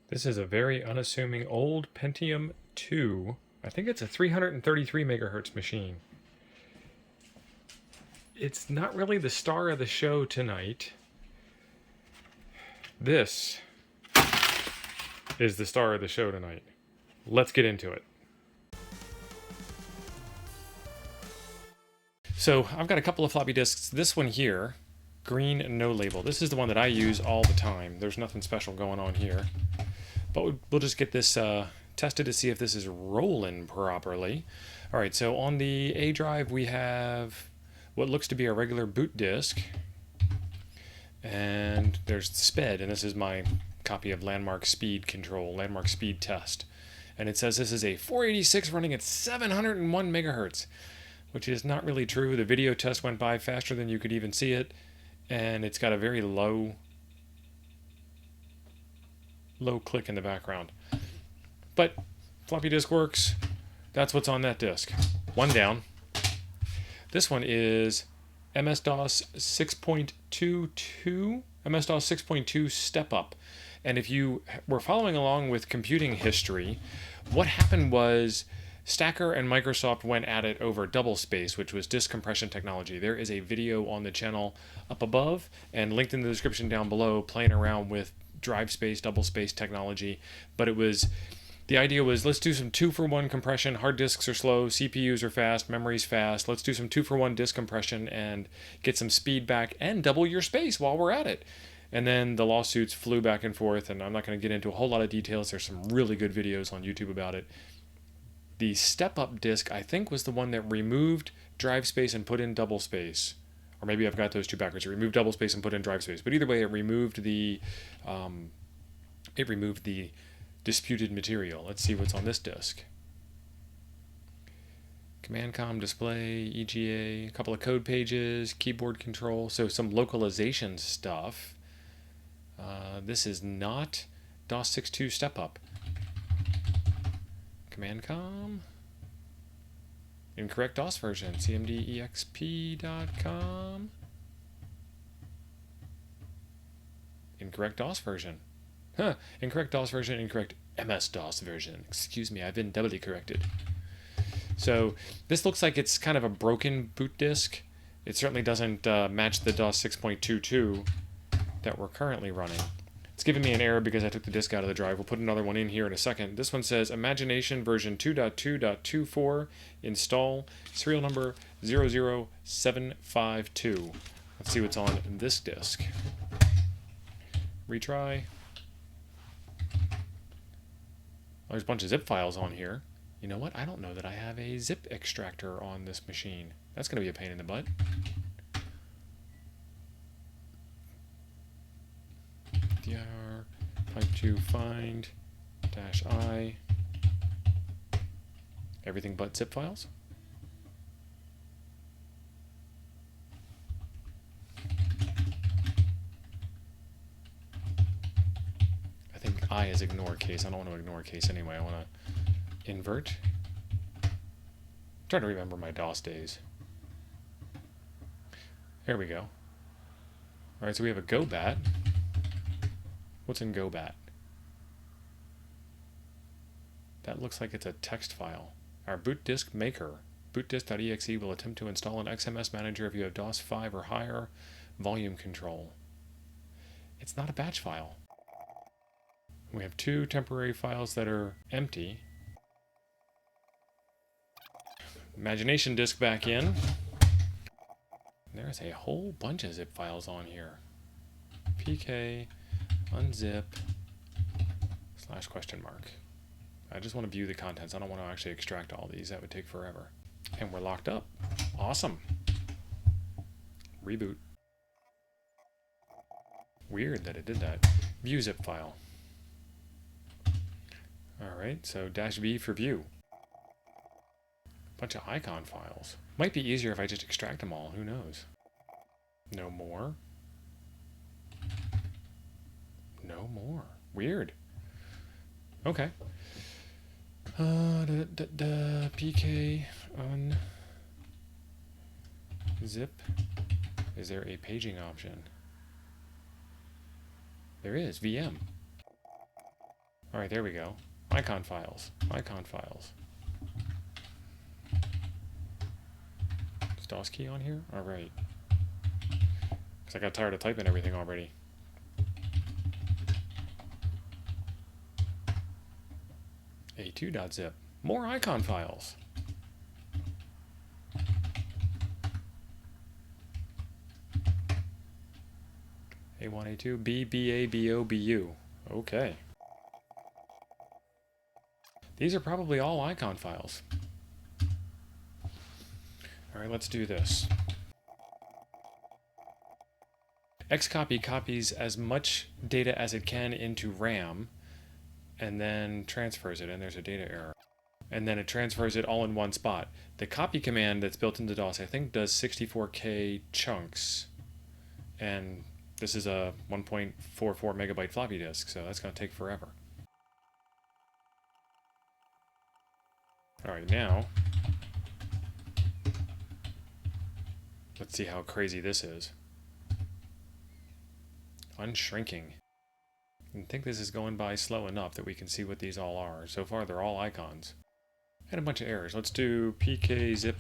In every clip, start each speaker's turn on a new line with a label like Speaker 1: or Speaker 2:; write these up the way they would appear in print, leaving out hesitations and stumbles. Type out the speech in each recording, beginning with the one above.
Speaker 1: This is a very unassuming old Pentium 2. I think it's a 333 megahertz machine. It's not really the star of the show tonight. This is the star of the show tonight. Let's get into it. So I've got a couple of floppy disks. This one here, green no label. This is the one that I use all the time. There's nothing special going on here. But we'll just get this tested to see if this is rolling properly. All right, so on the A drive we have what looks to be a regular boot disk. And there's SPED, and this is my copy of Landmark Speed Control, Landmark Speed Test. And it says this is a 486 running at 701 megahertz, which is not really true. The video test went by faster than you could even see it, and it's got a very low click in the background. But floppy disk works. That's what's on that disk. One down. This one is MS-DOS 6.22, MS-DOS 6.2 step up. And if you were following along with computing history, what happened was Stacker and Microsoft went at it over DoubleSpace, which was disk compression technology. There is a video on the channel up above and linked in the description down below playing around with drive space, DoubleSpace technology. But the idea was, let's do some 2-for-1 compression. Hard disks are slow, CPUs are fast, memory's fast. Let's do some 2-for-1 disk compression and get some speed back and double your space while we're at it. And then the lawsuits flew back and forth, and I'm not going to get into a whole lot of details. There's some really good videos on YouTube about it. The step-up disk, I think, was the one that removed drive space and put in double space. Or maybe I've got those two backwards. It removed double space and put in drive space. But either way, it removed the disputed material. Let's see what's on this disk. Command com display, EGA, a couple of code pages, keyboard control, so some localization stuff. This is not DOS 6.2 step up. Command com. Incorrect DOS version, cmdexp.com. Incorrect DOS version. Incorrect DOS version, incorrect MS-DOS version. Excuse me, I've been doubly corrected. So this looks like it's kind of a broken boot disk. It certainly doesn't match the DOS 6.22 that we're currently running. It's giving me an error because I took the disk out of the drive. We'll put another one in here in a second. This one says Imagination version 2.2.24 install, serial number 00752. Let's see what's on this disk. Retry. There's a bunch of zip files on here. You know what? I don't know that I have a zip extractor on this machine. That's going to be a pain in the butt. dir pipe to find -i everything but zip files. I think I is ignore case. I don't want to ignore case anyway. I want to invert. I'm trying to remember my DOS days. There we go. Alright, so we have a GoBat. What's in GoBat? That looks like it's a text file. Our boot disk maker. Bootdisk.exe will attempt to install an XMS manager if you have DOS 5 or higher. Volume control. It's not a batch file. We have two temporary files that are empty. Imagination disk back in. There's a whole bunch of zip files on here. pk unzip /?. I just want to view the contents. I don't want to actually extract all these. That would take forever. And we're locked up. Awesome. Reboot. Weird that it did that. View zip file. Alright, so -V for view. Bunch of icon files. Might be easier if I just extract them all. Who knows? No more. No more. Weird. Okay. pk unzip. Is there a paging option? There is. VM. All right, there we go. Icon files. Icon files. Is DOS key on here? All right. Because I got tired of typing everything already. A2.zip. More icon files. A1, A2, B, BA, BO, BU. Okay. These are probably all icon files. All right, let's do this. Xcopy copies as much data as it can into RAM and then transfers it, and there's a data error. And then it transfers it all in one spot. The copy command that's built into DOS, I think, does 64K chunks. And this is a 1.44 megabyte floppy disk, so that's going to take forever. All right, now let's see how crazy this is. Unshrinking. I think this is going by slow enough that we can see what these all are. So far, they're all icons. And a bunch of errors. Let's do pkzip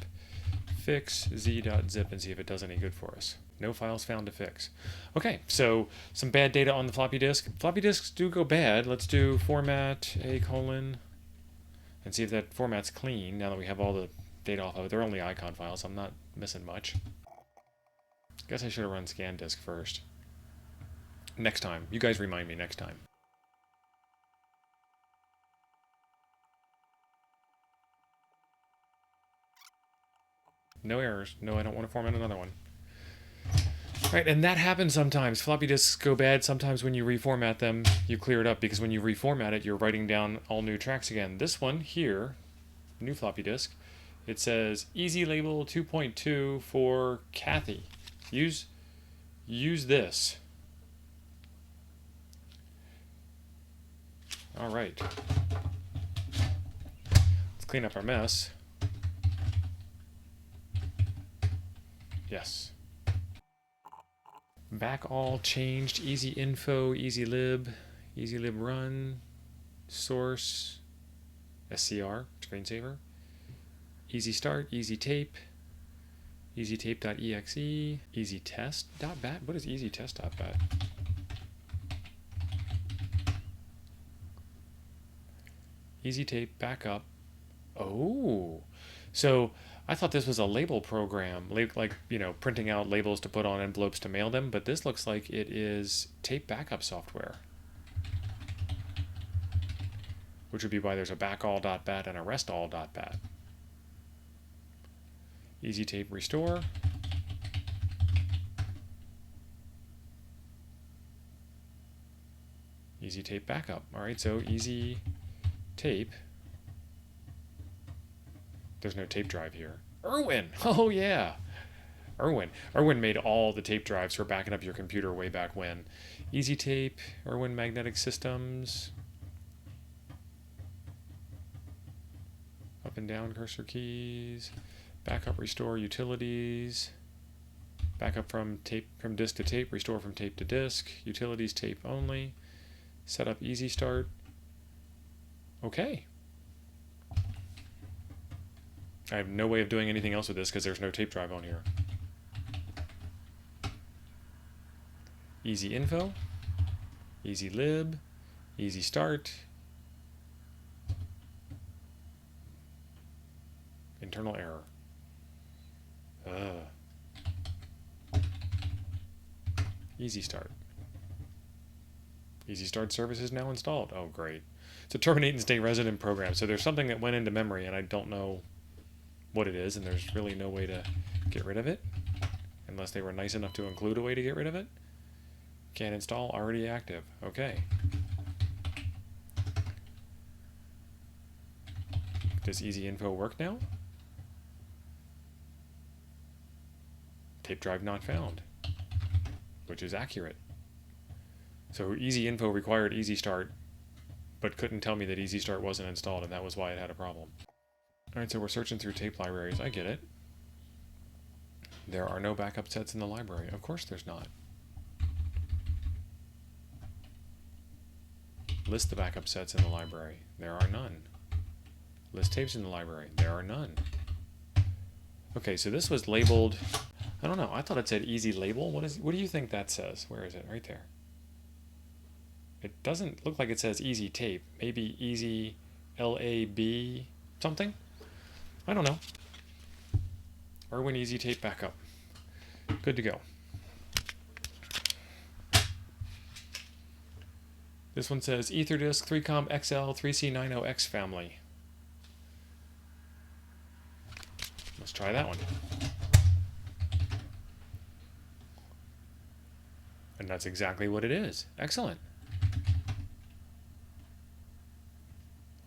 Speaker 1: fix z.zip and see if it does any good for us. No files found to fix. Okay, so some bad data on the floppy disk. Floppy disks do go bad. Let's do format a : and see if that format's clean now that we have all the data off of it. They're only icon files, so I'm not missing much. Guess I should have run scan disk first. Next time. You guys remind me next time. No errors. No, I don't want to format another one. Right, and that happens sometimes. Floppy disks go bad. Sometimes when you reformat them, you clear it up, because when you reformat it, you're writing down all new tracks again. This one here, new floppy disk, it says easy label 2.2 for Kathy. Use this. All right. Let's clean up our mess. Yes. Back all changed. Easy info, easy lib run, source, SCR, screensaver, easy start, easy tape, easytape.exe, easytest.bat. What is easytest.bat? Easy tape backup. Oh, so I thought this was a label program, like, you know, printing out labels to put on envelopes to mail them, but this looks like it is tape backup software. Which would be why there's a backall.bat and a restall.bat. Easy tape restore. Easy tape backup. All right, so easy tape. There's no tape drive here. Irwin! Oh, yeah. Irwin. Irwin made all the tape drives for backing up your computer way back when. Easy tape, Irwin Magnetic Systems. Up and down cursor keys. Backup, restore, utilities. Backup from disk to tape, restore from tape to disk. Utilities, tape only. Setup, easy start. Okay. I have no way of doing anything else with this because there's no tape drive on here. Easy info, easy lib, easy start, internal error. Easy start. Easy start service is now installed. Oh, great. It's a terminate and stay resident program. So there's something that went into memory and I don't know what it is, and there's really no way to get rid of it unless they were nice enough to include a way to get rid of it. Can't install, already active. Okay. Does easy info work now? Tape drive not found, which is accurate. So easy info required easy start, but couldn't tell me that easy start wasn't installed, and that was why it had a problem. Alright, so we're searching through tape libraries. I get it. There are no backup sets in the library. Of course there's not. List the backup sets in the library. There are none. List tapes in the library. There are none. Okay, so this was labeled, I don't know, I thought it said easy label. What do you think that says? Where is it? Right there. It doesn't look like it says easy tape. Maybe easy LAB something? I don't know. Irwin easy tape backup. Good to go. This one says EtherDisk 3Com XL 3C90X family. Let's try that one. And that's exactly what it is. Excellent.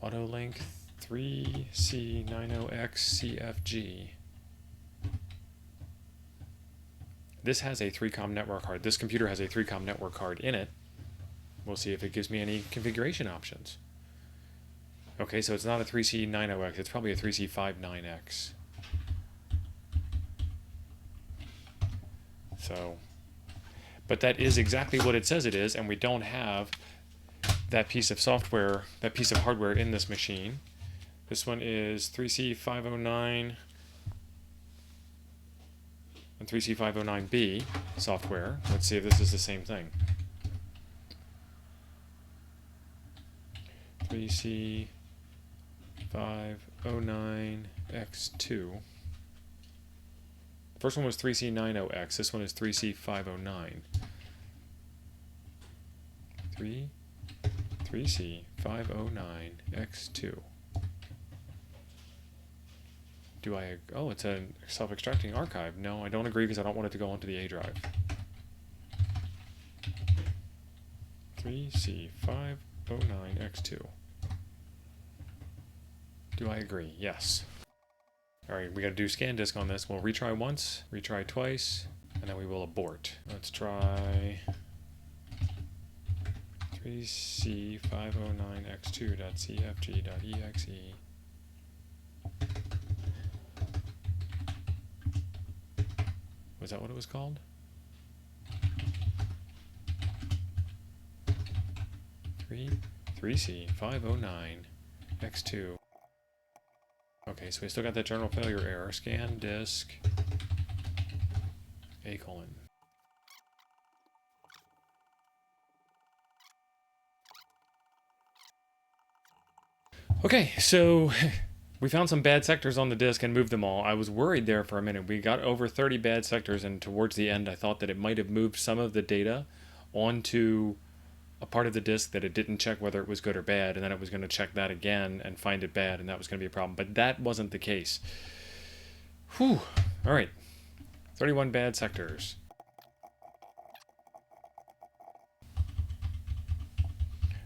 Speaker 1: Auto link 3C90X CFG. This has a 3Com network card. This computer has a 3Com network card in it. We'll see if it gives me any configuration options. Okay, so it's not a 3C90X. It's probably a 3C59X. So, but that is exactly what it says it is, and we don't have that piece of software, that piece of hardware in this machine. This one is 3C509 and 3C509B software. Let's see if this is the same thing. 3C509X2. The first one was 3C90X. This one is 3C509. 3C509X2. Do I... Oh, it's a self-extracting archive. No, I don't agree because I don't want it to go onto the A drive. 3C509X2. Do I agree? Yes. Alright, we gotta do scan disk on this. We'll retry once, retry twice, and then we will abort. Let's try 3C509X2.cfg.exe. Was that what it was called? 3C509X2. Okay, so we still got that general failure error. Scan disk A:. Okay, so we found some bad sectors on the disk and moved them all. I was worried there for a minute. We got over 30 bad sectors, and towards the end I thought that it might have moved some of the data onto a part of the disk that it didn't check whether it was good or bad, and then it was going to check that again and find it bad, and that was going to be a problem. But that wasn't the case. Whew. All right. 31 bad sectors. I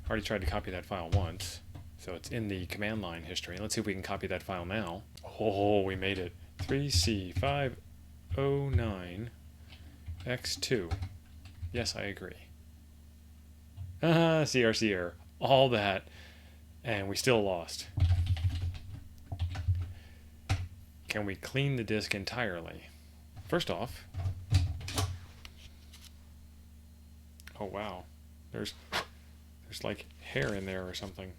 Speaker 1: already tried to copy that file once, so it's in the command line history. Let's see if we can copy that file now. Oh, we made it. 3C509X2. Yes, I agree. CRC error. All that. And we still lost. Can we clean the disk entirely? First off... Oh, wow. There's like hair in there or something.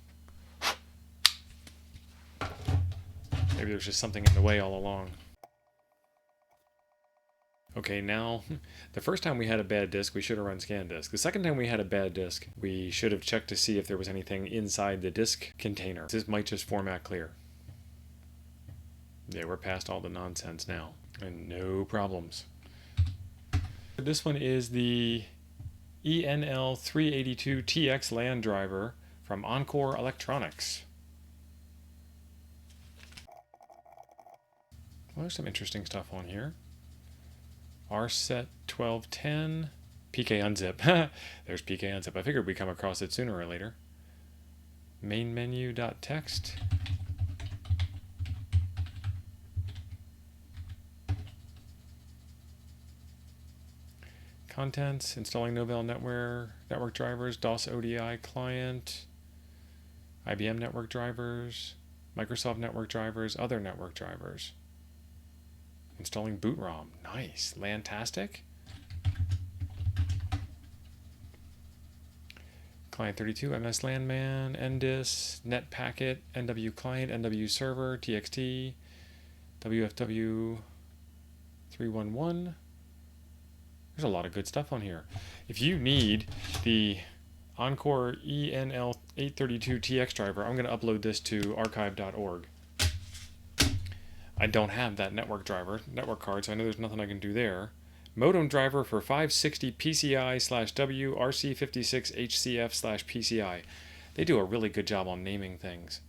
Speaker 1: Maybe there's just something in the way all along. Okay, now, the first time we had a bad disk, we should have run scan disk. The second time we had a bad disk, we should have checked to see if there was anything inside the disk container. This might just format clear. Yeah, we're past all the nonsense now, and no problems. This one is the ENL382TX LAN driver from Encore Electronics. Well, there's some interesting stuff on here. RSet 1210, PK unzip. There's PK unzip. I figured we'd come across it sooner or later. Main menu.txt. Contents, installing Novell network drivers, DOS ODI client, IBM network drivers, Microsoft network drivers, other network drivers. Installing boot ROM. Nice. Lantastic. Client 32, MS Landman, NDIS, Net Packet, NW Client, NW Server, TXT, WFW 311. There's a lot of good stuff on here. If you need the Encore ENL832TX driver, I'm going to upload this to archive.org. I don't have that network card, so I know there's nothing I can do there. Modem driver for 560 PCI/W RC56HCF /PCI. They do a really good job on naming things.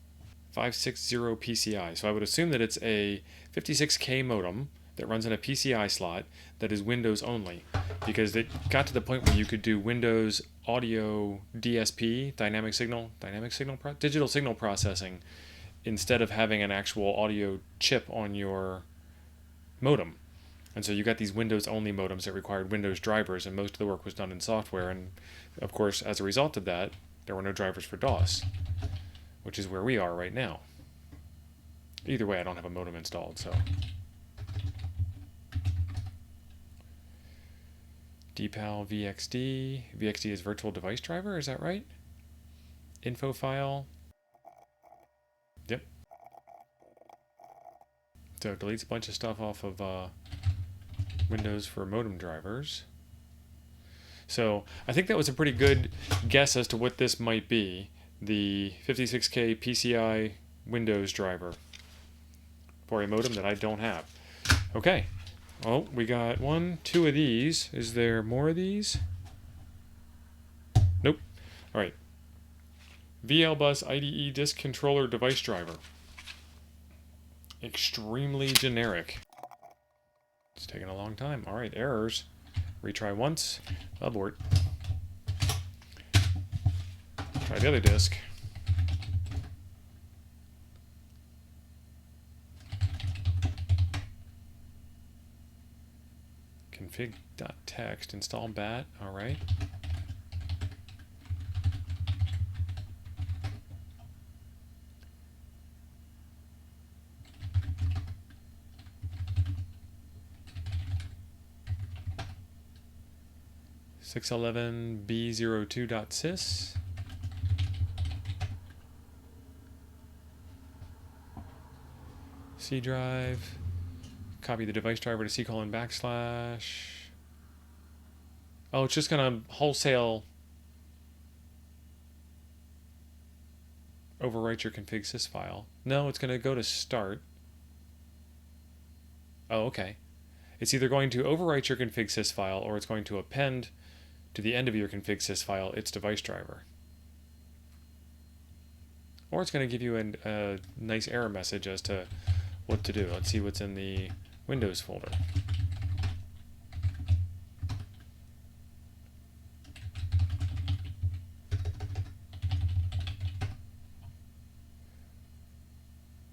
Speaker 1: 560 PCI. So I would assume that it's a 56K modem that runs in a PCI slot that is Windows only, because it got to the point where you could do Windows audio DSP, digital signal processing, instead of having an actual audio chip on your modem. And so you got these Windows only modems that required Windows drivers, and most of the work was done in software. And of course, as a result of that, there were no drivers for DOS, which is where we are right now. Either way, I don't have a modem installed, so. DPAL VXD. VXD is virtual device driver, is that right? Info file. Yep. So it deletes a bunch of stuff off of Windows for modem drivers. So I think that was a pretty good guess as to what this might be. The 56K PCI Windows driver for a modem that I don't have. Okay. Oh, we got 1, 2 of these. Is there more of these? Nope. All right. VLBus IDE disk controller device driver. Extremely generic. It's taking a long time. All right, errors. Retry once. Abort. Try the other disk. Config.txt, install bat, all right. .sys. C drive. Copy the device driver to C:\\. Oh, it's just going to wholesale overwrite your config sys file. No, it's going to go to start. Oh, okay. It's either going to overwrite your config sys file or it's going to append to the end of your config sys file its device driver. Or it's going to give you a nice error message as to what to do. Let's see what's in the Windows folder.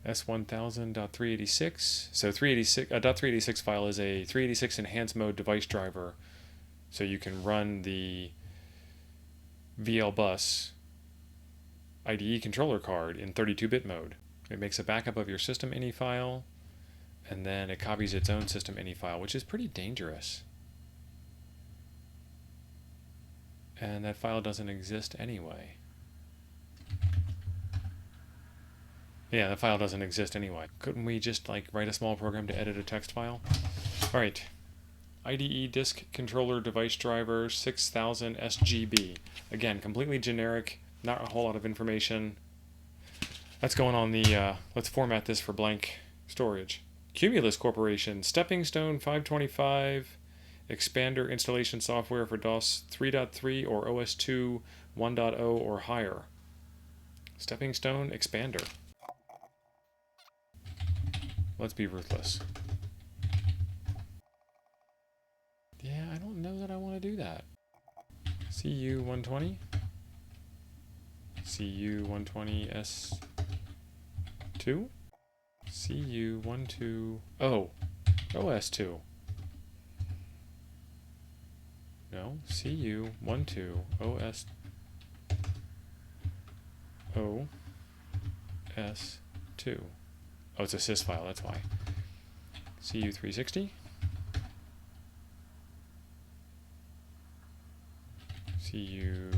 Speaker 1: S1000.386. So 386 .386 file is a 386 enhanced mode device driver, so you can run the VLBus IDE controller card in 32-bit mode. It makes a backup of your system ini file, and then it copies its own system ini file, which is pretty dangerous. And that file doesn't exist anyway. Yeah, the file doesn't exist anyway. Couldn't we just like write a small program to edit a text file? All right. IDE disk controller device driver 6000 SGB. Again, completely generic, not a whole lot of information. That's going on the, let's format this for blank storage. Cumulus Corporation, Stepping Stone 525, Expander installation software for DOS 3.3 or OS2 1.0 or higher. Stepping Stone Expander. Let's be ruthless. Yeah, I don't know that I want to do that. CU120. CU120S2. CU12. Oh, OS2. No, CU12 OS. OS2. Oh, it's a sys file, that's why. CU360. CU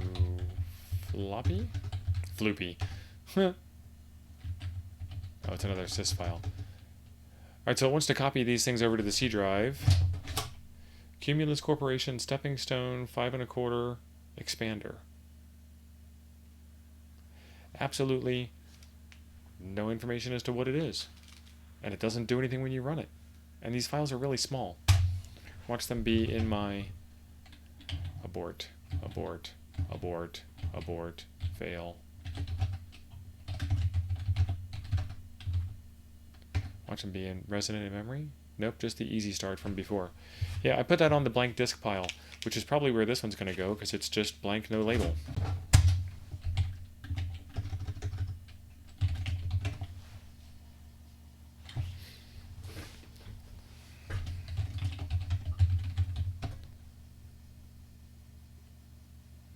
Speaker 1: Floppy? Floopy. Oh, it's another sys file. Alright, so it wants to copy these things over to the C drive. Cumulus Corporation, Stepping Stone, 5 1/4, Expander. Absolutely no information as to what it is. And it doesn't do anything when you run it. And these files are really small. Watch them be in my abort, abort, abort, abort, fail. Watch them be in resident memory. Nope, just the easy start from before. Yeah, I put that on the blank disk pile, which is probably where this one's going to go, because it's just blank, no label.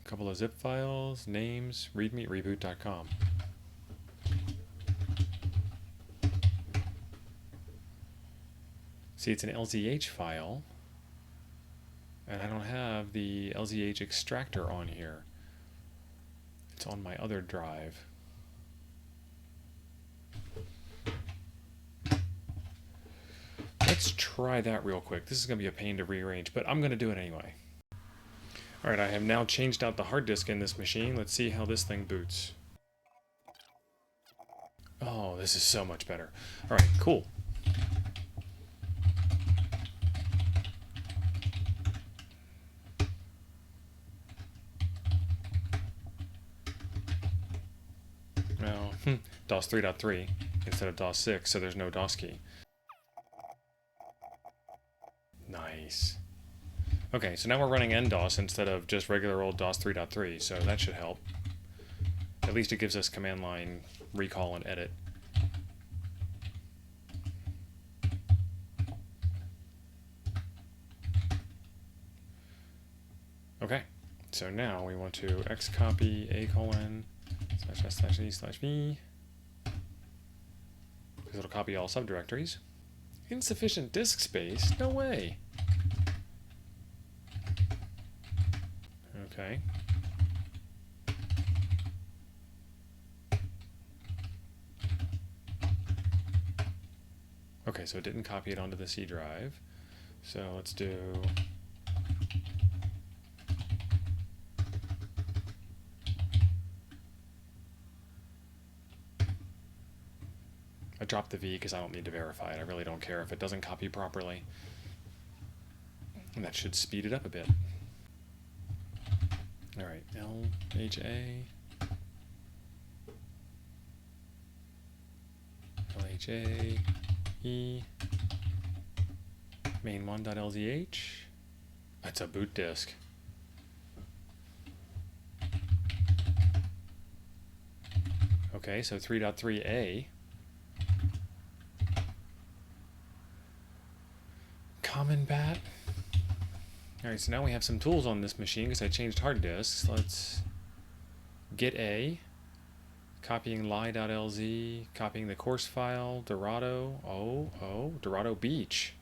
Speaker 1: A couple of zip files, names, readme, reboot.com. See, it's an LZH file, and I don't have the LZH extractor on here. It's on my other drive. Let's try that real quick. This is going to be a pain to rearrange, but I'm going to do it anyway. Alright, I have now changed out the hard disk in this machine. Let's see how this thing boots. Oh, this is so much better. Alright, cool. Well, DOS 3.3 instead of DOS 6, so there's no DOS key. Nice. Okay, so now we're running NDOS instead of just regular old DOS 3.3, so that should help. At least it gives us command line recall and edit. Okay, so now we want to xcopy a:/s/e/v, because it'll copy all subdirectories. Insufficient disk space? No way! Okay. Okay, so it didn't copy it onto the C drive. So let's do... I dropped the V because I don't need to verify it. I really don't care if it doesn't copy properly. And that should speed it up a bit. Alright, LHA. LHA. E. main1.lzh. That's a boot disk. Okay, so 3.3a. Common bat. Alright, so now we have some tools on this machine because I changed hard disks. Let's get a, copying lie.lz, copying the course file, Dorado, Dorado Beach.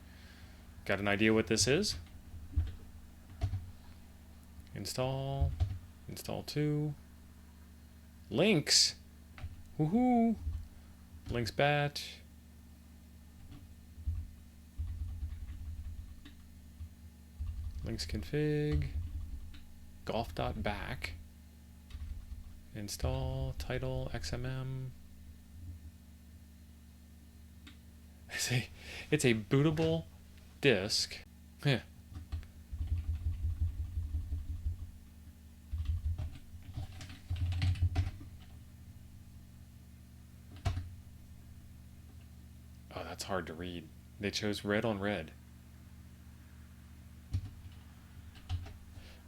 Speaker 1: Got an idea what this is? Install, install 2, links, woohoo, links bat, links config, golf.back, install, title, XMM. It's a bootable disk. Yeah. Oh, that's hard to read. They chose red on red.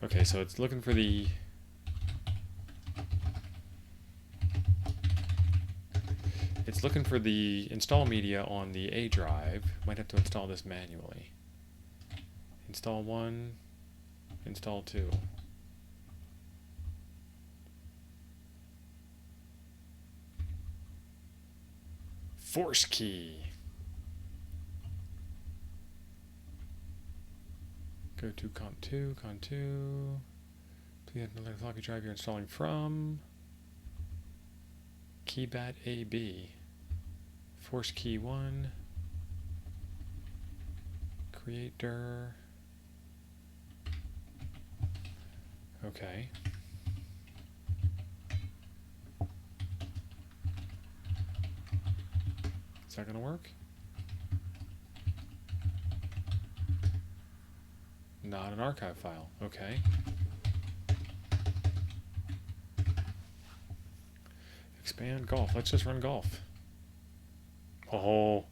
Speaker 1: Okay, so it's looking for the... It's looking for the install media on the A drive. Might have to install this manually. Install 1, install 2. Force key. Go to con2, Please have the floppy drive you're installing from. Keybat AB. Force key 1. Create dir. Okay. Is that going to work? Not an archive file. Okay. Expand golf. Let's just run golf. Oh,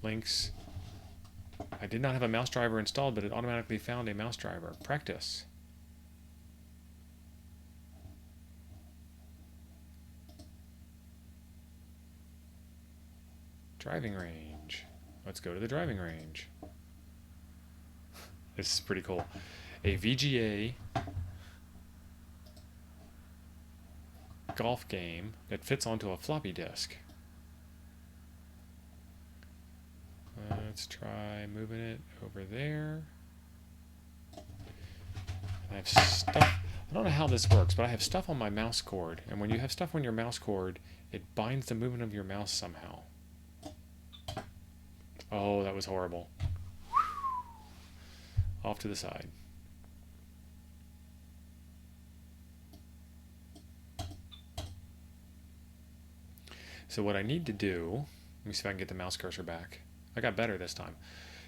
Speaker 1: links. I did not have a mouse driver installed, but it automatically found a mouse driver. Practice. Driving range. Let's go to the driving range. This is pretty cool. A VGA golf game that fits onto a floppy disk. Let's try moving it over there. I have stuff. I don't know how this works, but I have stuff on my mouse cord. And when you have stuff on your mouse cord, it binds the movement of your mouse somehow. Oh, that was horrible. Off to the side. So what I need to do, let me see if I can get the mouse cursor back. I got better this time.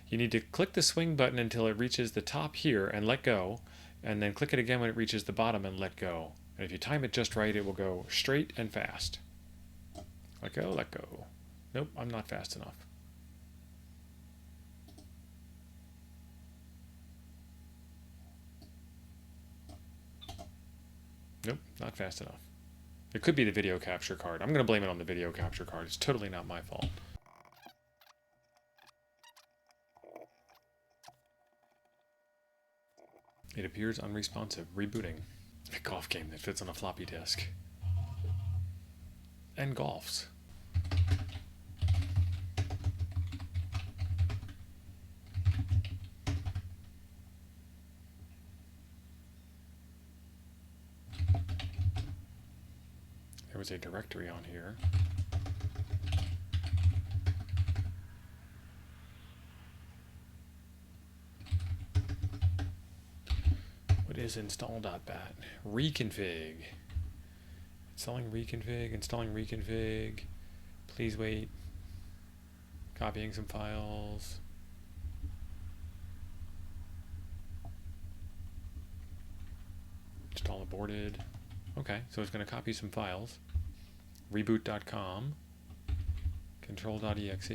Speaker 1: You need to click the swing button until it reaches the top here and let go, and then click it again when it reaches the bottom and let go. And if you time it just right, it will go straight and fast. Let go, let go. Nope, I'm not fast enough. Nope, not fast enough. It could be the video capture card. I'm going to blame it on the video capture card. It's totally not my fault. It appears unresponsive. Rebooting. A golf game that fits on a floppy disk. And golfs. There was a directory on here. What is install.bat? Reconfig. Installing reconfig. Please wait. Copying some files. Install aborted. Okay, so it's going to copy some files. Reboot.com. Control.exe.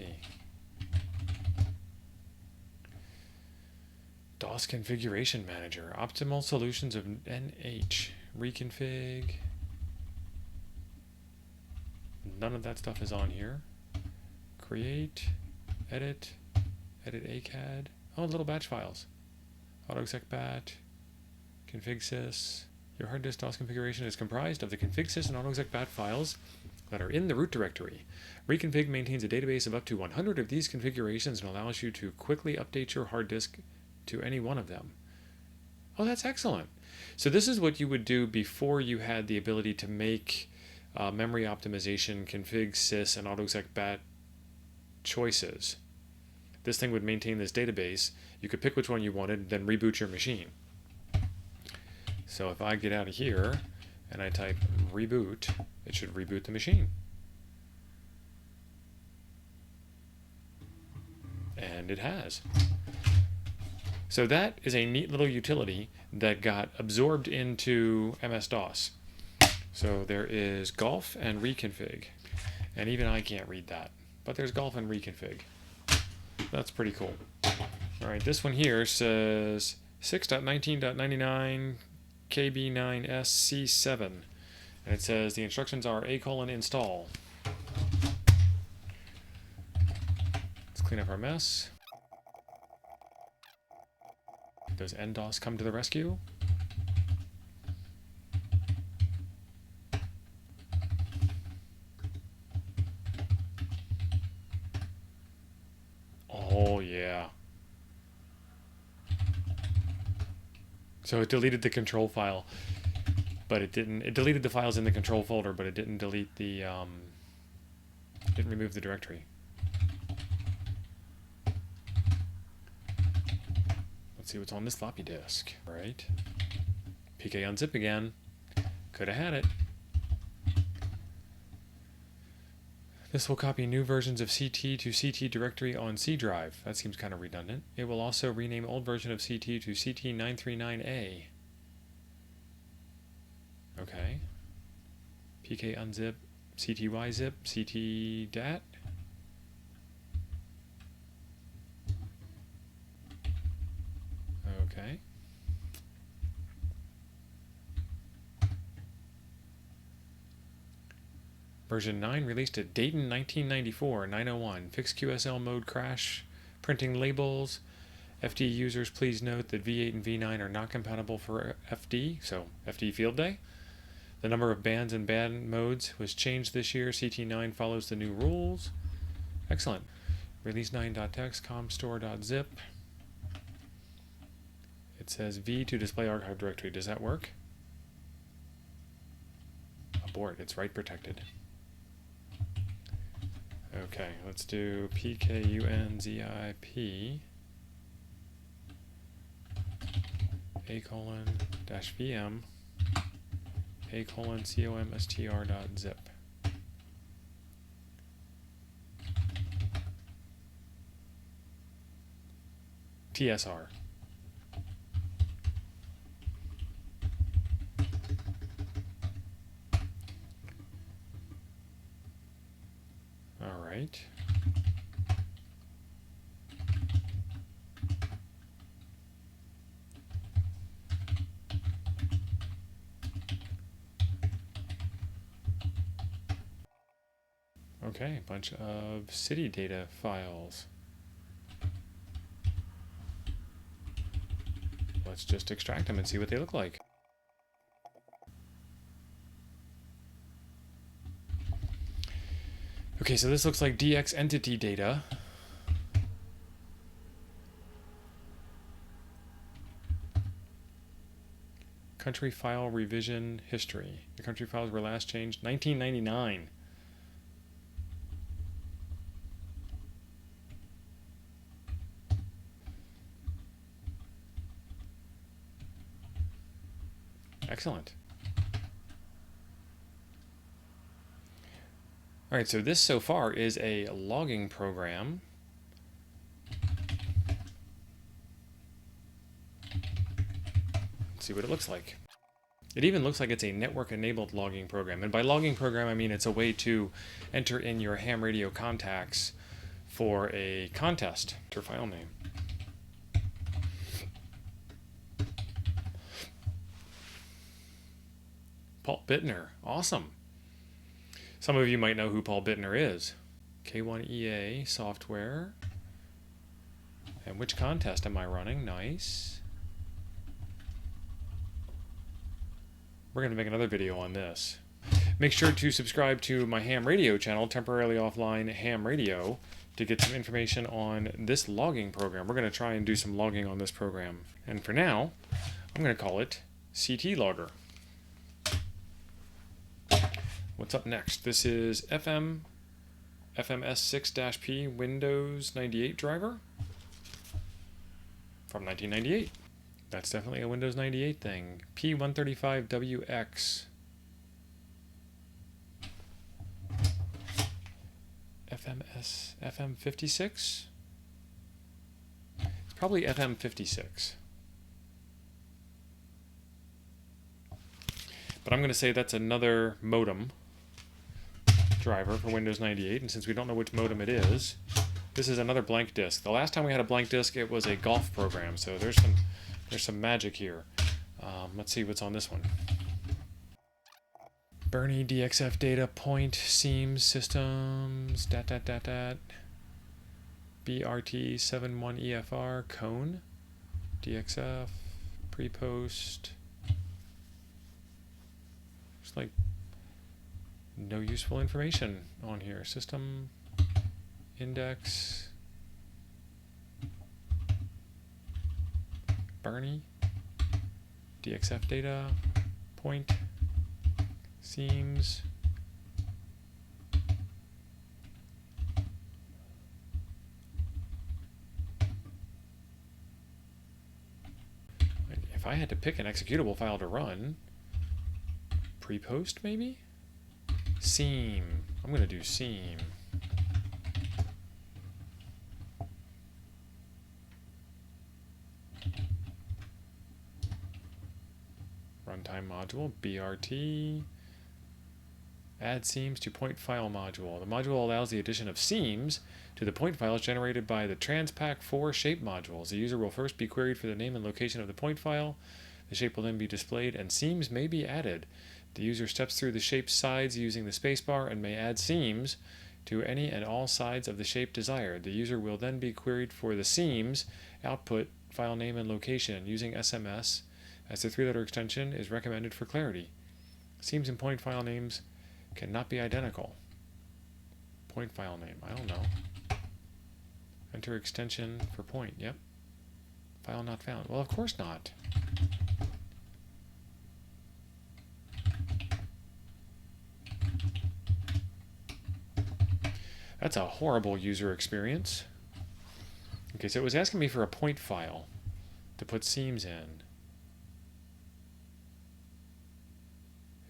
Speaker 1: DOS Configuration Manager. Optimal solutions of NH. Reconfig. None of that stuff is on here. Create. Edit. Edit ACAD. Oh, little batch files. AutoExec.bat. Config.sys. Your hard disk DOS configuration is comprised of the config.sys and AutoExec.bat files that are in the root directory. Reconfig maintains a database of up to 100 of these configurations and allows you to quickly update your hard disk to any one of them. Oh, that's excellent. So this is what you would do before you had the ability to make memory optimization, config.sys, and AutoExec.bat choices. This thing would maintain this database. You could pick which one you wanted, then reboot your machine. So if I get out of here and I type reboot, it should reboot the machine. And it has. So that is a neat little utility that got absorbed into MS-DOS. So there is golf and reconfig. And even I can't read that. But there's golf and reconfig. That's pretty cool. All right, this one here says 6.19.99 KB9SC7, and it says the instructions are install. Let's clean up our mess. Does NDOS come to the rescue? Oh yeah. So it deleted the control file. but it didn't. It deleted the files in the control folder, but it didn't delete the. Didn't remove the directory. Let's see what's on this floppy disk. Right. PK unzip again. Could have had it. This will copy new versions of CT to CT directory on C drive. That seems kind of redundant. It will also rename old version of CT to CT939A. Okay. PK unzip, CTY zip, CT dat. Okay. Version 9 released at Dayton 1994, 901. Fixed QSL mode crash, printing labels. FD users, please note that V8 and V9 are not compatible for FD, so FD Field Day. The number of bands and band modes was changed this year. CT9 follows the new rules. Excellent. Release 9.txt, comstore.zip. It says V to display archive directory. Does that work? Abort. It's write protected. Okay, let's do pkunzip a:/vm a:/comstr.zip. TSR. All right. Okay, a bunch of city data files. Let's just extract them and see what they look like. Okay, so this looks like DX entity data. Country file revision history. The country files were last changed 1999. Excellent. All right, so this so far is a logging program. Let's see what it looks like. It even looks like it's a network-enabled logging program. And by logging program, I mean it's a way to enter in your ham radio contacts for a contest. Enter file name. Paul Bittner. Awesome. Some of you might know who Paul Bittner is. K1EA software. And which contest am I running? Nice. We're going to make another video on this. Make sure to subscribe to my ham radio channel, Temporarily Offline Ham Radio, to get some information on this logging program. We're going to try and do some logging on this program. And for now, I'm going to call it CT Logger. What's up next? This is FMS6-P Windows 98 driver from 1998. That's definitely a Windows 98 thing. P135WX. FM56? It's probably FM56. But I'm going to say that's another modem driver for Windows 98, and since we don't know which modem it is, this is another blank disk. The last time we had a blank disk, it was a golf program, so there's some magic here. Let's see what's on this one. Bernie DXF data point seams systems BRT 71EFR cone DXF pre-post. There's like no useful information on here. System index Bernie DXF data point Seams. If I had to pick an executable file to run, pre-post maybe? Seam. I'm going to do seam. Runtime module, BRT. Add seams to point file module. The module allows the addition of seams to the point files generated by the Transpac4 shape modules. The user will first be queried for the name and location of the point file. The shape will then be displayed, and seams may be added. The user steps through the shape sides using the spacebar and may add seams to any and all sides of the shape desired. The user will then be queried for the seams output, file name, and location using SMS, as the three-letter extension is recommended for clarity. Seams and point file names cannot be identical. Point file name, I don't know. Enter extension for point, yep. File not found. Well, of course not. That's a horrible user experience. Okay, so it was asking me for a point file to put seams in.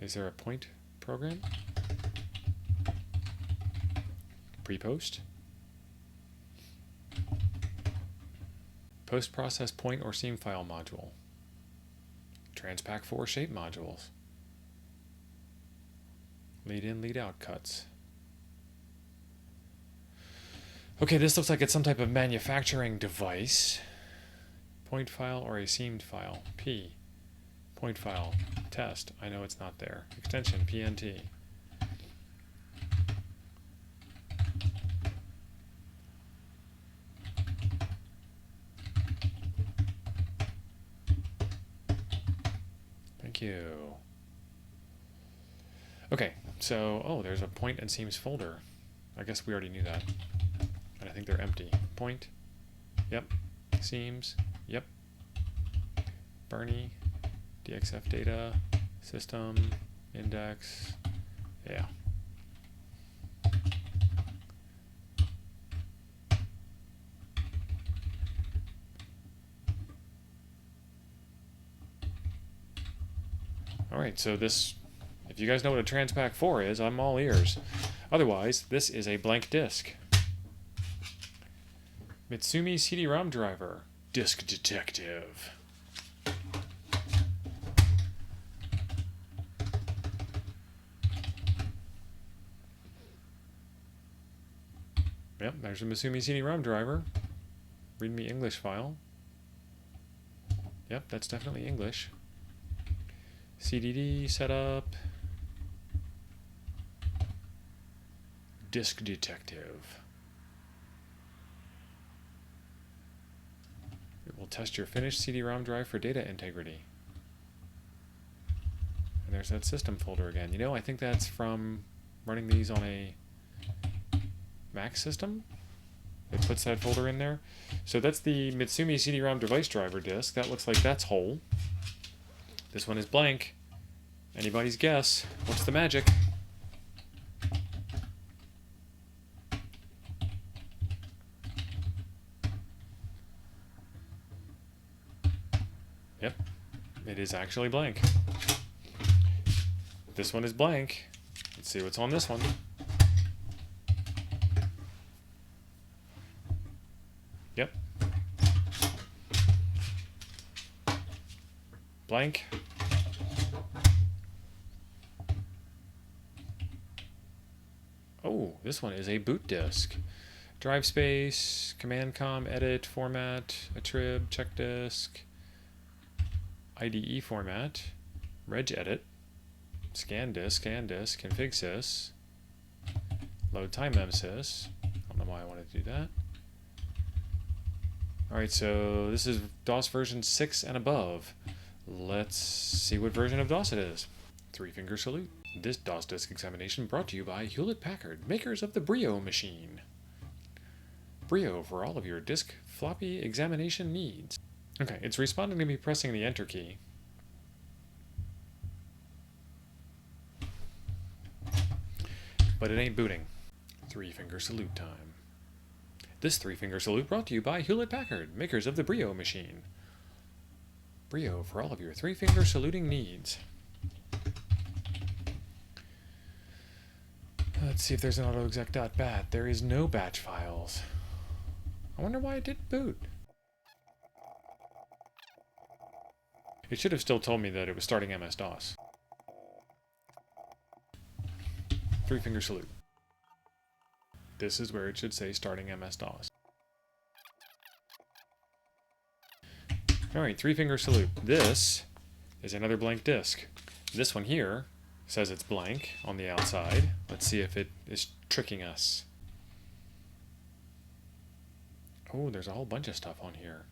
Speaker 1: Is there a point program? Pre-post. Post-process point or seam file module. Transpac4 shape modules. Lead in, lead out cuts. Okay, this looks like it's some type of manufacturing device. Point file or a seamed file. P. Point file. Test. I know it's not there. Extension. PNT. Thank you. Okay, so, oh, there's a point and seams folder. I guess we already knew that. And I think they're empty. Point. Yep. Seams. Yep. Bernie. DXF data. System. Index. Yeah. Alright, so this, if you guys know what a Transpac4 is, I'm all ears. Otherwise, this is a blank disk. Mitsumi CD-ROM driver. Disk detective. Yep, there's a Mitsumi CD-ROM driver. README English file. Yep, that's definitely English. CDD setup. Disk detective. It will test your finished CD-ROM drive for data integrity. And there's that system folder again. You know, I think that's from running these on a Mac system. It puts that folder in there. So that's the Mitsumi CD-ROM device driver disk. That looks like that's whole. This one is blank. Anybody's guess. What's the magic? Yep. It is actually blank. This one is blank. Let's see what's on this one. Yep. Blank. Oh, this one is a boot disk. Drive space, command com, edit, format, attrib, check disk, IDE format, reg edit, scan disk, config sys, load time memsys. I don't know why I wanted to do that. Alright, so this is DOS version 6 and above. Let's see what version of DOS it is. Three finger salute. This DOS disk examination brought to you by Hewlett-Packard, makers of the Brio machine. Brio for all of your disk floppy examination needs. Okay, it's responding to me pressing the enter key. but it ain't booting. Three-finger salute time. This three-finger salute brought to you by Hewlett-Packard, makers of the Brio machine. Brio for all of your three-finger saluting needs. Let's see if there's an autoexec.bat. There is no batch files. I wonder why it didn't boot. It should have still told me that it was starting MS-DOS. Three-finger salute. This is where it should say starting MS-DOS. Alright, three-finger salute. This is another blank disk. This one here says it's blank on the outside. Let's see if it is tricking us. Oh, there's a whole bunch of stuff on here.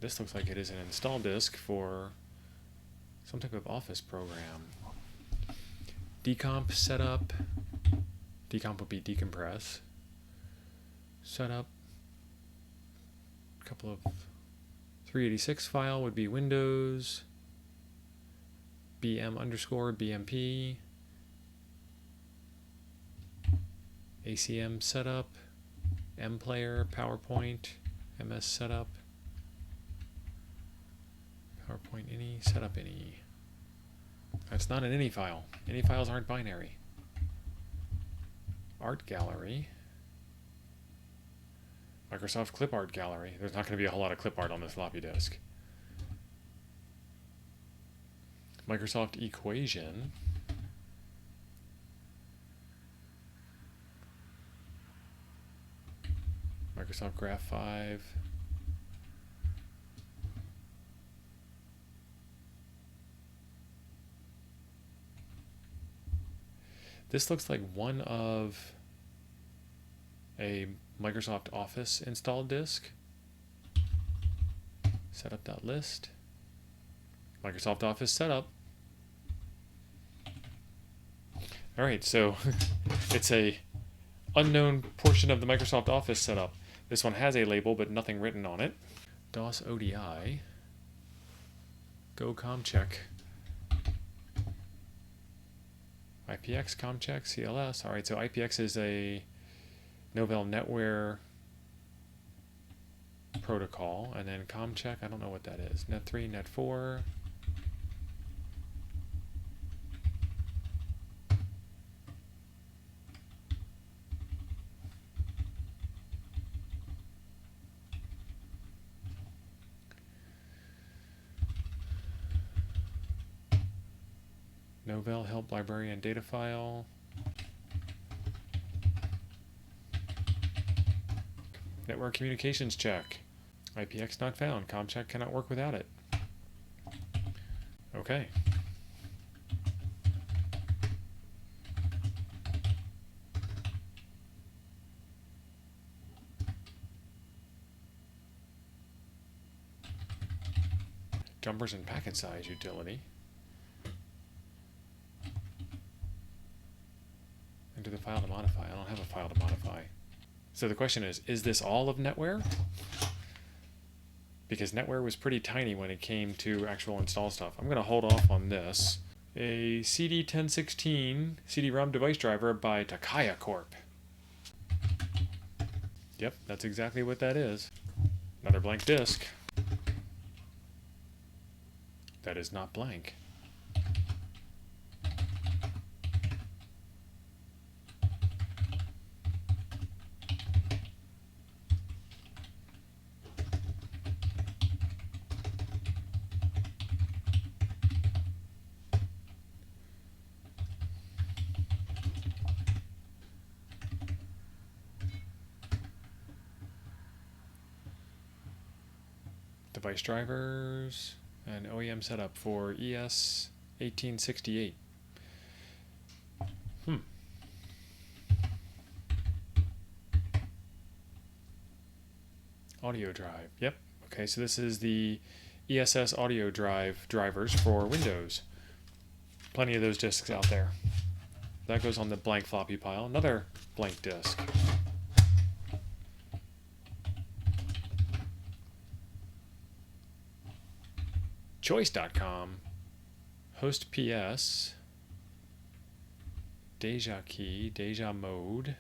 Speaker 1: This looks like it is an install disk for some type of office program. Decomp setup. Decomp would be decompress. Setup. A couple of 386 file would be Windows. BM_BMP. ACM setup. MPlayer, PowerPoint, MS setup. PowerPoint any, setup any. That's not an any file. Any files aren't binary. Art gallery. Microsoft clip art gallery. There's not going to be a whole lot of clip art on this floppy disk. Microsoft equation. Microsoft Graph 5. This looks like one of a Microsoft Office installed disk. Setup.list. Microsoft Office setup. Alright, so it's a unknown portion of the Microsoft Office setup. This one has a label, but nothing written on it. DOS ODI. Go ComCheck. IPX, ComCheck, CLS. Alright, so IPX is a Novell NetWare protocol, and then ComCheck, I don't know what that is. Net3, Net4. Novell help library and data file. Network communications check. IPX not found. ComCheck cannot work without it. Okay. Jumpers and packet size utility. Enter the file to modify. I don't have a file to modify. So the question is this all of NetWare? Because NetWare was pretty tiny when it came to actual install stuff. I'm going to hold off on this. A CD1016 CD-ROM device driver by Takaya Corp. Yep, that's exactly what that is. Another blank disk. That is not blank. Device drivers and OEM setup for ES1868. Audio drive. Yep. Okay, so this is the ESS audio drive drivers for Windows. Plenty of those disks out there. That goes on the blank floppy pile. Another blank disk. Choice.com, host PS, deja key, deja mode,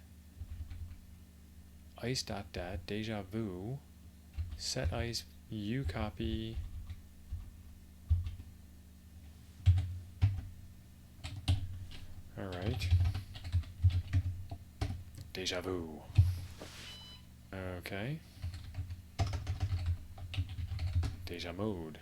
Speaker 1: ice.dat, deja vu, set ice, u copy. Alright. Deja vu. Okay. Deja mode.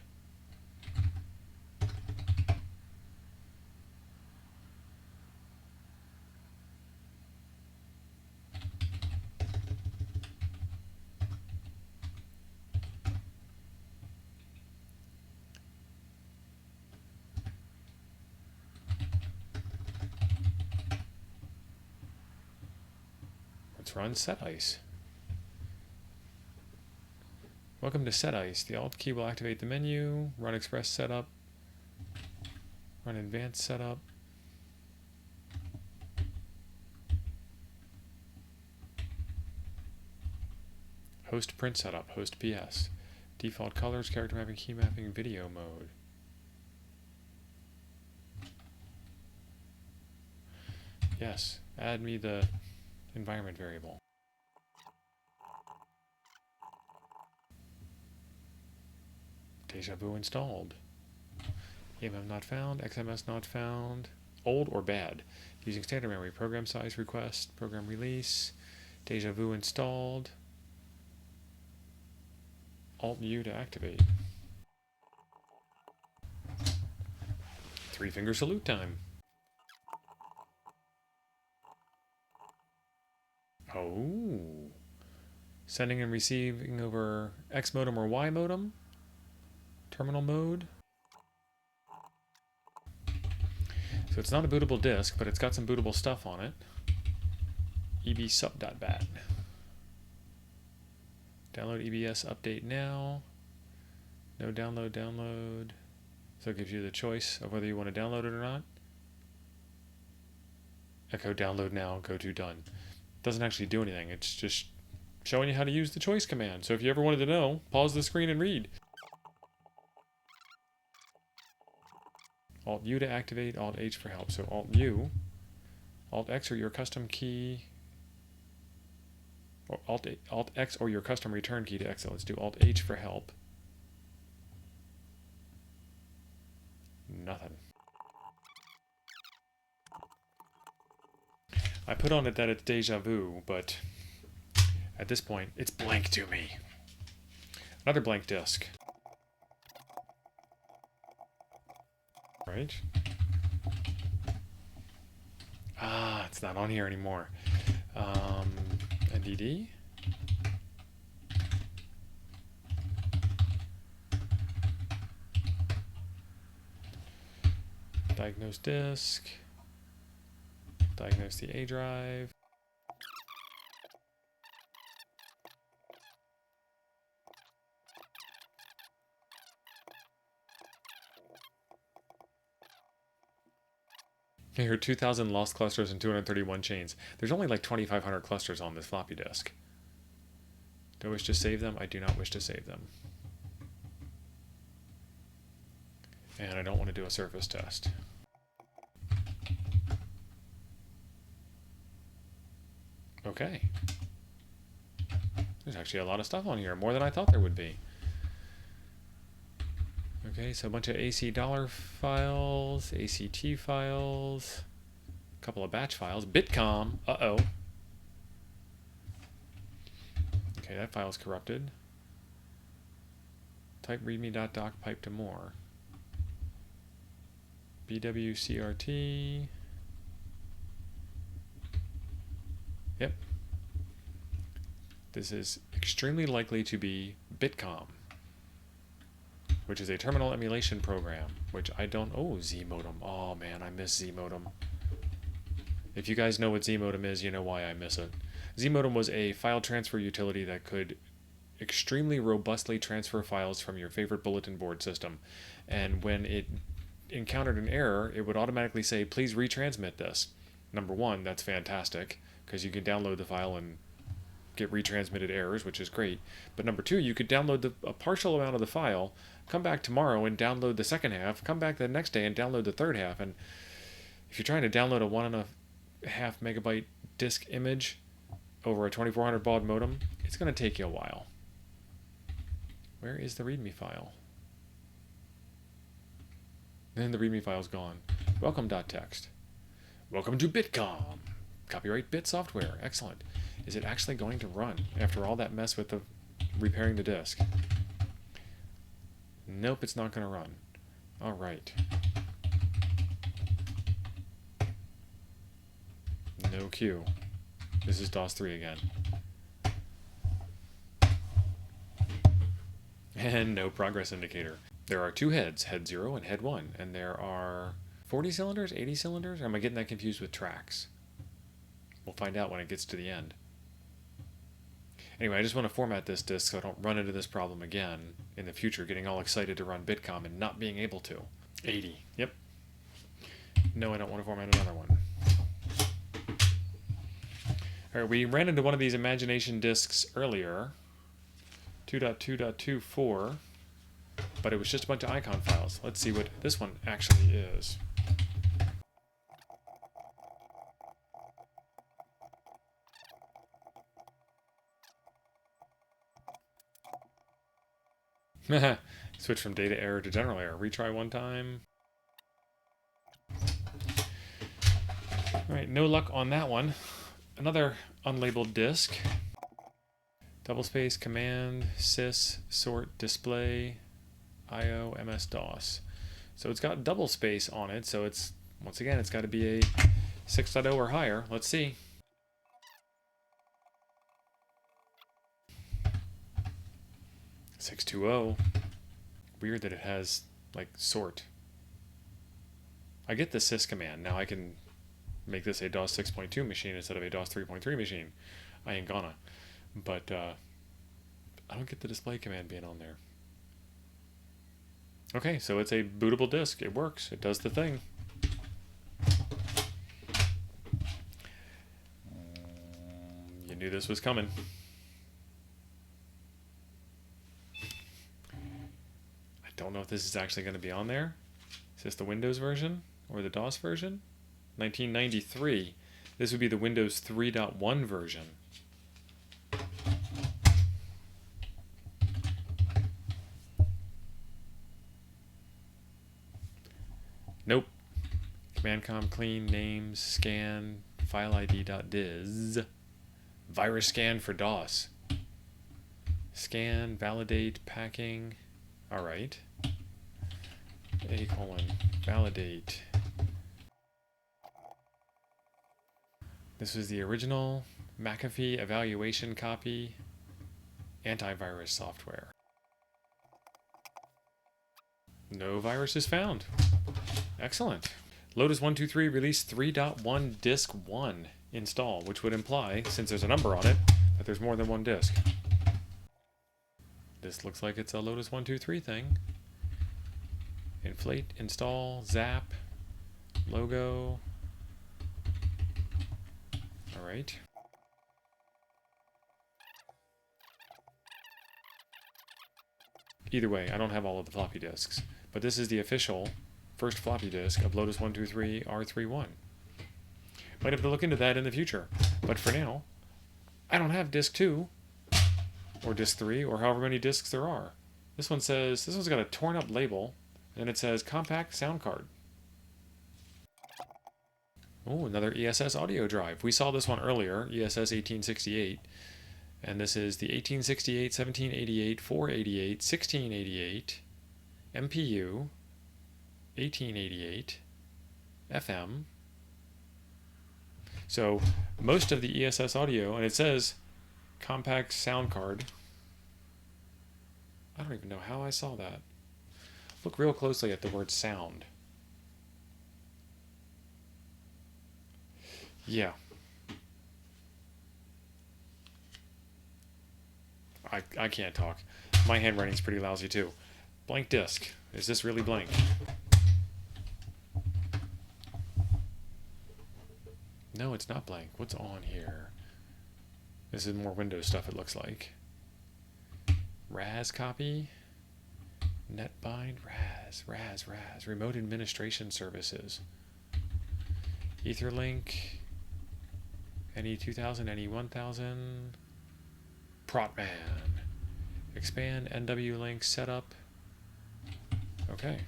Speaker 1: Let's run set ice. Welcome to set ice. The Alt key will activate the menu. Run express setup. Run advanced setup. Host print setup. Host PS. Default colors, character mapping, key mapping, video mode. Yes, add me the environment variable. Deja vu installed. EMM not found, XMS not found. Old or bad. Using standard memory. Program size request, program release. Deja vu installed. Alt U to activate. 3-finger salute time. Oh. Sending and receiving over X modem or Y modem. Terminal mode. So it's not a bootable disk, but it's got some bootable stuff on it. ebsup.bat. Download EBS update now. No download. So it gives you the choice of whether you want to download it or not. Echo download now, go to done. Doesn't actually do anything. It's just showing you how to use the choice command. So if you ever wanted to know, pause the screen and read. Alt U to activate, Alt H for help. So Alt U, Alt X or your custom key, or Alt X or your custom return key to exit. Let's do Alt H for help. Nothing. I put on it that it's deja vu, but at this point, it's blank to me. Another blank disk. Right? Ah, it's not on here anymore. NDD. Diagnose disk. Diagnose the A drive. Here are 2,000 lost clusters and 231 chains. There's only like 2,500 clusters on this floppy disk. Do I wish to save them? I do not wish to save them. And I don't want to do a surface test. Okay. There's actually a lot of stuff on here, more than I thought there would be. Okay, so a bunch of AC dollar files, ACT files, a couple of batch files, Bitcom, uh-oh. Okay, that file's corrupted. Type readme.doc pipe to more. BWCRT. Yep. This is extremely likely to be Bitcom, which is a terminal emulation program, which I don't... Oh, Z-modem. Oh, man, I miss Z-modem. If you guys know what Z-modem is, you know why I miss it. Z-modem was a file transfer utility that could extremely robustly transfer files from your favorite bulletin board system. And when it encountered an error, it would automatically say, please retransmit this. Number one, that's fantastic, because you can download the file and get retransmitted errors, which is great. But number two, you could download a partial amount of the file, come back tomorrow and download the second half, come back the next day and download the third half. And if you're trying to download a half megabyte disk image over a 2400 baud modem, it's going to take you a while. Where is the README file? And the README file's gone. Welcome.txt. Welcome to Bitcom. Copyright Bit Software. Excellent. Is it actually going to run after all that mess with the repairing the disk? Nope, it's not going to run. All right. No queue. This is DOS 3 again. And no progress indicator. There are two heads, head 0 and head 1, and there are 40 cylinders, 80 cylinders? Or am I getting that confused with tracks? We'll find out when it gets to the end. Anyway, I just want to format this disk so I don't run into this problem again in the future, getting all excited to run Bitcom and not being able to. 80. Yep. No, I don't want to format another one. Alright, we ran into one of these imagination disks earlier. 2.2.24. But it was just a bunch of icon files. Let's see what this one actually is. Switch from data error to general error. Retry one time. Alright, no luck on that one. Another unlabeled disk. DoubleSpace, command, sys, sort, display, IO, MS-DOS. So it's got DoubleSpace on it, so it's, once again, it's got to be a 6.0 or higher. Let's see. .620. Weird that it has, like, sort. I get the sys command. Now I can make this a DOS 6.2 machine instead of a DOS 3.3 machine. I ain't gonna. But I don't get the display command being on there. Okay, so it's a bootable disk. It works. It does the thing. You knew this was coming. I don't know if this is actually going to be on there. Is this the Windows version or the DOS version? 1993. This would be the Windows 3.1 version. Nope. Command-com clean names scan file id.diz. Virus scan for DOS. Scan, validate, packing. Alright. Validate. This was the original McAfee evaluation copy antivirus software. No viruses found. Excellent. Lotus 123 release 3.1 disk 1 install, which would imply, since there's a number on it, that there's more than one disk. This looks like it's a Lotus 123 thing. Inflate, install, zap, logo. Alright. Either way, I don't have all of the floppy disks, but this is the official first floppy disk of Lotus 123 R31. Might have to look into that in the future, but for now, I don't have disk 2, or disk 3, or however many disks there are. This one says, this one's got a torn up label, and it says compact sound card. Oh, another ESS audio drive. We saw this one earlier, ESS 1868, and this is the 1868, 1788, 488, 1688, MPU, 1888, FM. So most of the ESS audio, and it says compact sound card. I don't even know how I saw that. Look real closely at the word sound. Yeah. I can't talk. My handwriting's pretty lousy too. Blank disk. Is this really blank? No, it's not blank. What's on here? This is more Windows stuff, it looks like. RAS copy. Netbind. RAS. Remote administration services. Etherlink. Any 2000, any 1000. Protman. Expand, NW link, setup. Okay.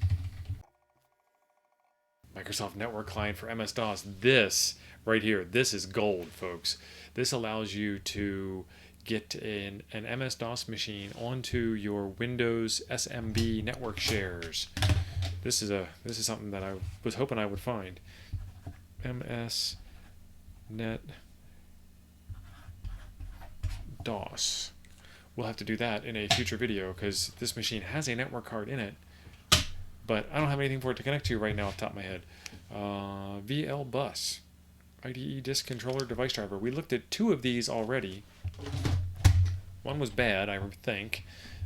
Speaker 1: Microsoft Network Client for MS-DOS. This right here, this is gold, folks. This allows you to get an MS-DOS machine onto your Windows SMB network shares. This is something that I was hoping I would find. MS Net DOS. We'll have to do that in a future video because this machine has a network card in it, but I don't have anything for it to connect to right now off the top of my head. VL Bus. IDE disk controller device driver. We looked at 2 of these already. One was bad, I think.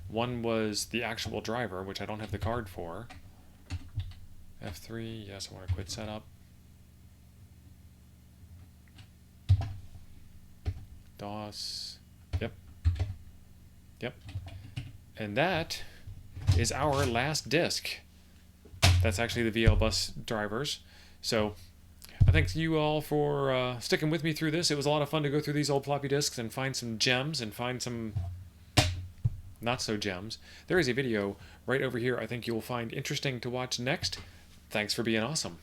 Speaker 1: One was the actual driver, which I don't have the card for. F3, yes, I want to quit setup. DOS, yep. And that is our last disk. That's actually the VL Bus drivers. So I thank you all for sticking with me through this. It was a lot of fun to go through these old floppy disks and find some gems and find some not so gems. There is a video right over here I think you'll find interesting to watch next. Thanks for being awesome.